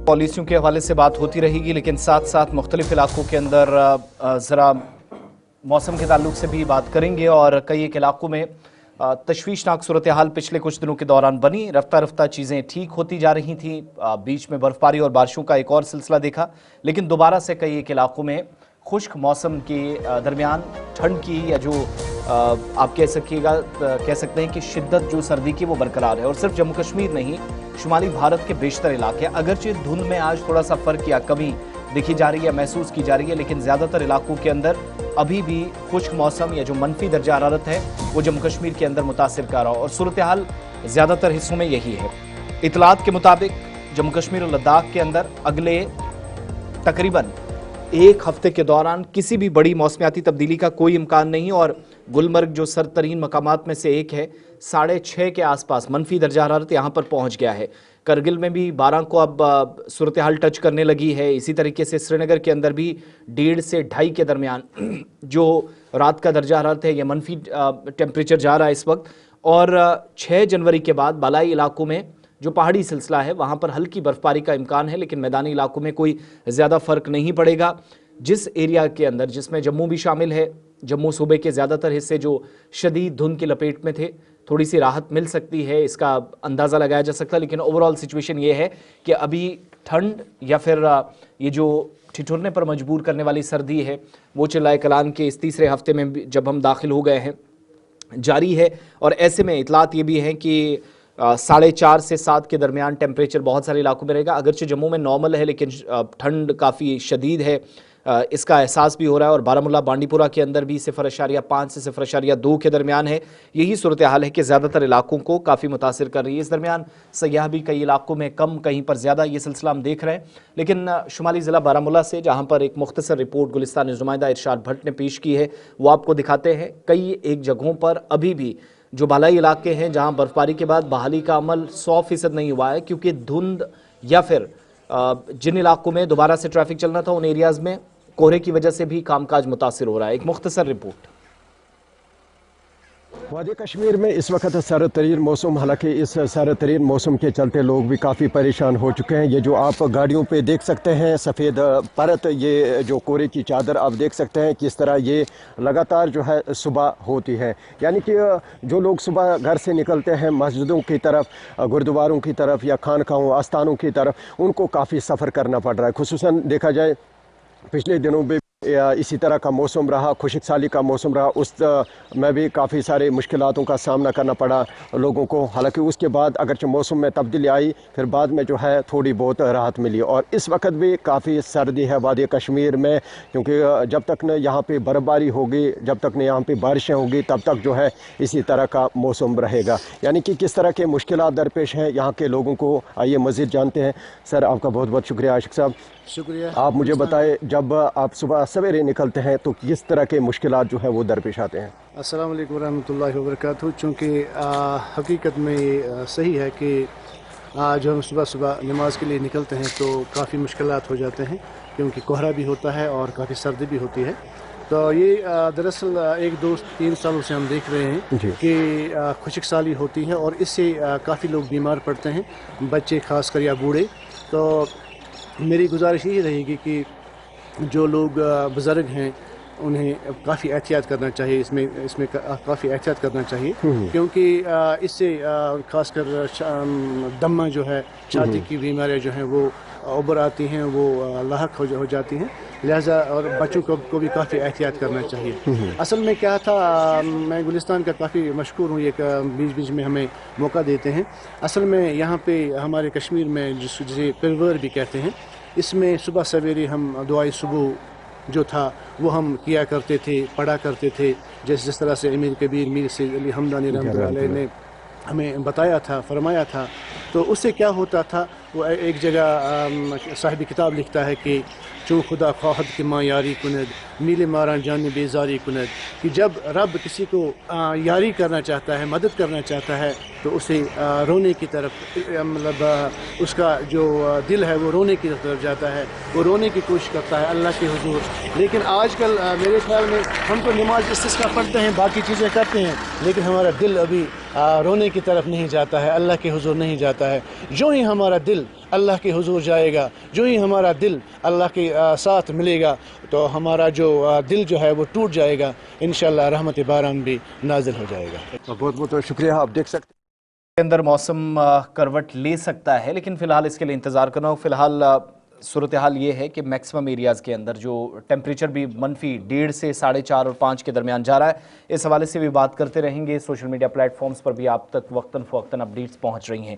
पॉलिसियों के हवाले से बात होती रहेगी, लेकिन साथ साथ मुख्तलिफ इलाकों के अंदर ज़रा मौसम के ताल्लुक से भी बात करेंगे। और कई एक इलाकों में तशवीशनाक सूरत हाल पिछले कुछ दिनों के दौरान बनी। रफ्ता रफ्ता चीज़ें ठीक होती जा रही थी, बीच में बर्फ़बारी और बारिशों का एक और सिलसिला देखा, लेकिन दोबारा से कई एक इलाकों में खुश्क मौसम के दरमियान ठंड की या जो आप कह सकते हैं कि शिद्दत जो सर्दी की वो बरकरार है। और सिर्फ जम्मू कश्मीर नहीं, शुमाली भारत के बेशतर इलाके, अगरचे धुंध में आज थोड़ा सा फ़र्क या कमी दिखी जा रही है, महसूस की जा रही है, लेकिन ज़्यादातर इलाकों के अंदर अभी भी खुश्क मौसम या जो मनफी दर्जा हरारत है वो जम्मू कश्मीर के अंदर मुतासिर कर रहा है। और सूरत हाल ज़्यादातर हिस्सों में यही है। इतलात के मुताबिक जम्मू कश्मीर और लद्दाख के अंदर अगले तकरीबन एक हफ्ते के दौरान किसी भी बड़ी मौसमियाती तब्दीली का कोई इम्कान नहीं। और गुलमर्ग जो सरतरीन मकामात में से एक है, 6.5 के आसपास मनफी दर्जा हरारत यहाँ पर पहुँच गया है। करगिल में भी 12 को अब सूरत हाल टच करने लगी है। इसी तरीके से श्रीनगर के अंदर भी 1.5 से 2.5 के दरमियान जो रात का दर्जा हरारत है, यह मनफी टेम्परेचर जा रहा है इस वक्त। और 6 जनवरी के बाद बालाई इलाकों में जो पहाड़ी सिलसिला है वहाँ पर हल्की बर्फबारी का इम्कान है, लेकिन मैदानी इलाकों में कोई ज़्यादा फ़र्क नहीं पड़ेगा। जिस एरिया के अंदर, जिसमें जम्मू भी शामिल है, जम्मू सूबे के ज़्यादातर हिस्से जो शदीद धुंध की लपेट में थे, थोड़ी सी राहत मिल सकती है, इसका अंदाज़ा लगाया जा सकता है। लेकिन ओवरऑल सिचुएशन ये है कि अभी ठंड या फिर ये जो ठिठुरने पर मजबूर करने वाली सर्दी है वो चिल्लाए कलान के इस तीसरे हफ्ते में जब हम दाखिल हो गए हैं जारी है। और ऐसे में इतलात ये भी हैं कि 4.5 से 7 के दरमियान टेम्परेचर बहुत सारे इलाकों में रहेगा। अगरचे जम्मू में नॉर्मल है, लेकिन ठंड काफ़ी शदीद है, इसका एहसास भी हो रहा है। और बारामूला बांडीपुरा के अंदर भी 0.5 से 0.2 के दरमियान है। यही सूरत हाल है कि ज़्यादातर इलाकों को काफ़ी मुतासिर कर रही है। इस दरमियान सयाह भी कई इलाकों में कम, कहीं पर ज़्यादा, ये सिलसिला हम देख रहे हैं। लेकिन शुमाली ज़िला बारामूला से जहाँ पर एक मुख्तसर रिपोर्ट गुलिस्तान नुमाइंदा इरशाद भट्ट ने पेश की है वो आपको दिखाते हैं। कई एक जगहों पर अभी भी जो बालाई इलाके हैं जहां बर्फबारी के बाद बहाली का अमल 100% नहीं हुआ है, क्योंकि धुंध या फिर जिन इलाकों में दोबारा से ट्रैफिक चलना था उन एरियाज़ में कोहरे की वजह से भी कामकाज मुतासिर हो रहा है। एक मुख्तसर रिपोर्ट। वादी कश्मीर में इस वक्त सर्द तरीन मौसम, हालांकि इस सर्द तरीन मौसम के चलते लोग भी काफ़ी परेशान हो चुके हैं। ये जो आप गाड़ियों पे देख सकते हैं सफ़ेद परत, ये जो कोहरे की चादर आप देख सकते हैं किस तरह ये लगातार जो है सुबह होती है। यानी कि जो लोग सुबह घर से निकलते हैं मस्जिदों की तरफ, गुरुद्वारों की तरफ या खानकाहों आस्थानों की तरफ, उनको काफ़ी सफ़र करना पड़ रहा है। खुसूसन देखा जाए पिछले दिनों में इसी तरह का मौसम रहा, खुशक साली का मौसम रहा, उस में भी काफ़ी सारे मुश्किलातों का सामना करना पड़ा लोगों को। हालांकि उसके बाद अगरचे मौसम में तब्दीली आई, फिर बाद में जो है थोड़ी बहुत राहत मिली। और इस वक्त भी काफ़ी सर्दी है वादी कश्मीर में, क्योंकि जब तक न यहाँ पे बर्फ़बारी होगी, जब तक न यहाँ पे बारिशें होगी, तब तक जो है इसी तरह का मौसम रहेगा। यानी कि किस तरह के मुश्किलात दरपेश हैं यहाँ के लोगों को, आइए मज़ीद जानते हैं। सर, आपका बहुत बहुत शुक्रिया। आशिक साहब, शुक्रिया। आप मुझे बताएं, जब आप सुबह सवेरे निकलते हैं तो किस तरह के मुश्किलात जो है वो दरपेश आते हैं? अस्सलाम वालेकुम रहमतुल्लाहि व बरकातहू। चूँकि हकीकत में ये सही है कि जब हम सुबह सुबह नमाज के लिए निकलते हैं तो काफ़ी मुश्किलात हो जाते हैं, क्योंकि कोहरा भी होता है और काफ़ी सर्दी भी होती है। तो ये दरअसल 1-2-3 सालों से हम देख रहे हैं कि खुशक साली होती है और इससे काफ़ी लोग बीमार पड़ते हैं, बच्चे खासकर या बूढ़े। तो मेरी गुजारिश यही रहेगी कि जो लोग बुज़ुर्ग हैं उन्हें काफ़ी एहतियात करना चाहिए, इसमें काफ़ी एहतियात करना चाहिए, क्योंकि इससे खासकर दमा जो है, छाती की बीमारियां जो हैं वो उभर आती हैं, वो लाहक हो जाती हैं। लिहाजा और बच्चों को भी काफ़ी एहतियात करना चाहिए। असल में क्या था, मैं गुलिस्तान का काफ़ी मशहूर हूँ, ये बीच बीच में हमें मौका देते हैं। असल में यहाँ पे हमारे कश्मीर में जिसे पिरवर भी कहते हैं, इसमें सुबह सवेरे हम दुआए सुबह जो था वो हम किया करते थे, पढ़ा करते थे, जिस तरह से अमीर कबीर मीर से अली हमदानी रहमतुल्लाह अलैह ने हमें बताया था, फरमाया था। तो उससे क्या होता था, वो एक जगह साहिब किताब लिखता है कि चूँ खुदा ख्वाहद के माँ यारी कुनद मिले मारा जान बेजारी कुनद, कि जब रब किसी को यारी करना चाहता है, मदद करना चाहता है, تو اسے رونے کی طرف مطلب اس کا جو دل ہے وہ رونے کی طرف جاتا ہے، وہ رونے کی کوشش کرتا ہے اللہ کے حضور. لیکن آج کل میرے خیال میں ہم تو نماز استسقاء پڑھتے ہیں، باقی چیزیں کرتے ہیں، لیکن ہمارا دل ابھی رونے کی طرف نہیں جاتا ہے، اللہ کے حضور نہیں جاتا ہے. جو ہی ہمارا دل اللہ کے حضور جائے گا، جو ہی ہمارا دل اللہ کے ساتھ ملے گا، تو ہمارا جو دل جو ہے وہ ٹوٹ جائے گا، انشاءاللہ رحمت باران بھی نازل ہو جائے گا. بہت بہت شکریہ. آپ دیکھ سکتے کے اندر موسم کروٹ لے سکتا ہے، لیکن فی الحال اس کے لیے انتظار کرنا ہو. فی الحال صورتحال یہ ہے کہ میکسیمم ایریاز کے اندر جو ٹیمپریچر بھی -1.5 سے 4.5 اور 5 کے درمیان جا رہا ہے. اس حوالے سے بھی بات کرتے رہیں گے. سوشل میڈیا پلیٹ فارمز پر بھی آپ تک وقتاً فوقتاً اپڈیٹس پہنچ رہی ہیں.